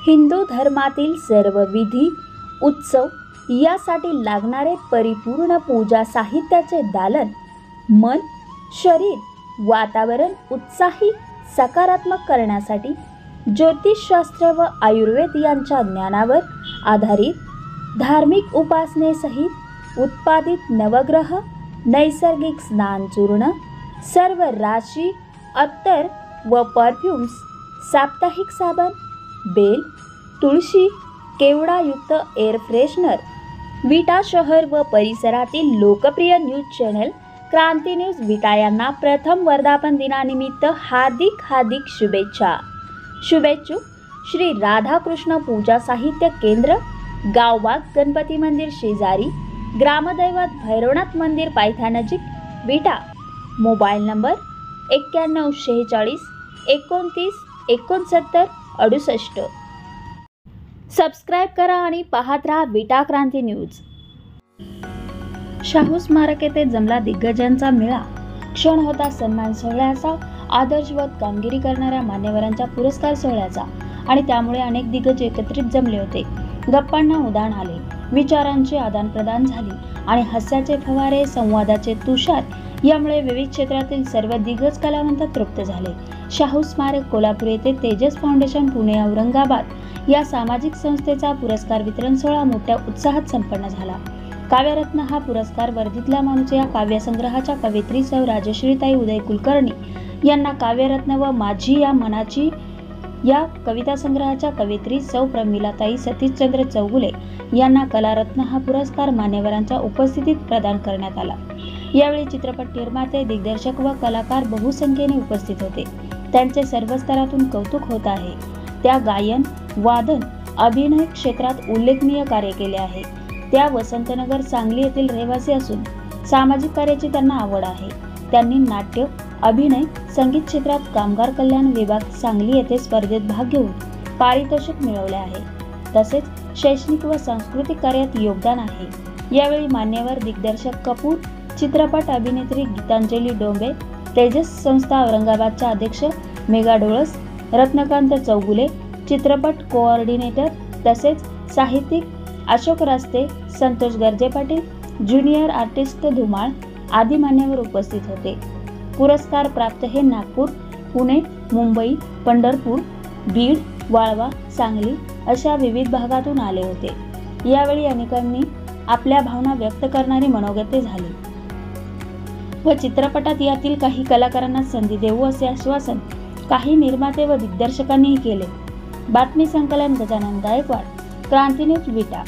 हिंदू धर्मातील सर्व विधी उत्सव यासाठी लागणारे परिपूर्ण पूजा साहित्याचे दालन, मन, शरीर, वातावरण उत्साही सकारात्मक करण्यासाठी ज्योतिषशास्त्र व आयुर्वेद यांच्या ज्ञानावर आधारित धार्मिक उपासनेसहित उत्पादित नवग्रह, नैसर्गिक स्नान चूर्ण, सर्व राशी, अत्तर व परफ्यूम्स, साप्ताहिक साबण, बेल, तुळशी, केवडायुक्त एअर फ्रेशनर, विटा शहर व परिसरातील लोकप्रिय न्यूज चॅनल क्रांती न्यूज विटा यांना प्रथम वर्धापन दिनानिमित्त हार्दिक शुभेच्छा. शुभेच्छुक श्री राधाकृष्ण पूजा साहित्य केंद्र, गावबाग गणपती मंदिर शेजारी, ग्रामदैवत भैरवनाथ मंदिर पायथ्यानजीक, विटा. Mobile number 9146 29 69 68. सबस्क्राईब करा आणि पाहत राहा विटा क्रांती न्यूज. शाहू स्मारक येथे जमला दिग्गजांचा मेळा. क्षण होता सन्मान सोहळ्याचा, आदर्शवत कामगिरी करणाऱ्या मान्यवरांच्या पुरस्कार सोहळ्याचा आणि त्यामुळे अनेक दिग्गज एकत्रित जमले होते. गप्पांना उधाण आले, विचारांची आदानप्रदान झाली आणि हास्याचे फवारे, संवादाचे तुषार यामुळे विविध क्षेत्रातील सर्व दिग्गज कलावंत तृप्त झाले. शाहू स्मारक कोल्हापूर येथे तेजस फाउंडेशन पुणे औरंगाबाद या सामाजिक संस्थेचा पुरस्कार वितरण सोहळा मोठ्या उत्साहात संपन्न झाला. काव्यरत्न हा पुरस्कार वर्धीतला माणूस या काव्यसंग्रहाच्या कवयित्री सौ राजश्रीताई उदय कुलकर्णी यांना काव्यरत्न व माझी या मनाची या कविता संग्रहाच्या कवयित्री सौ प्रमिलाताई सतीशचंद्र चौगुले यांना कलारत्न हा पुरस्कार मान्यवरांच्या उपस्थितीत प्रदान करण्यात आला. यावेळी चित्रपट निर्माते, दिग्दर्शक व कलाकार बहुसंख्येने उपस्थित होते. त्यांचे सर्व स्तरातून कौतुक होत आहे. त्या गायन, वादन, अभिनय क्षेत्रात उल्लेखनीय कार्य केले आहे. त्या वसंतनगर सांगली येथील रहिवासी असून सामाजिक कार्याची त्यांना आवड आहे. त्यांनी नाट्य, अभिनय, संगीत क्षेत्रात कामगार कल्याण विभाग सांगली येथे स्पर्धेत भाग घेऊन पारितोषिक मिळवले आहे. तसेच शैक्षणिक व सांस्कृतिक कार्यात योगदान आहे. यावेळी मान्यवर दिग्दर्शक कपूर, चित्रपट अभिनेत्री गीतांजली डोंबे, तेजस संस्था औरंगाबादच्या अध्यक्ष मेघा डोळस, रत्नकांत चौगुले, चित्रपट कोऑर्डिनेटर तसेच साहित्यिक अशोक रास्ते, संतोष गर्जे पाटील, ज्युनियर आर्टिस्ट धुमाळ आदी मान्यवर उपस्थित होते. पुरस्कार प्राप्त हे नागपूर, पुणे, मुंबई, पंढरपूर, बीड, वाळवा, सांगली अशा विविध भागातून आले होते. यावेळी अनेकांनी आपल्या भावना व्यक्त करणारी मनोगते झाली व चित्रपटात यातील काही कलाकारांना संधी देऊ असे आश्वासन काही निर्माते व दिग्दर्शकांनीही केले. बातमी संकलन गजानन गायकवाड, क्रांती न्यूज विटा.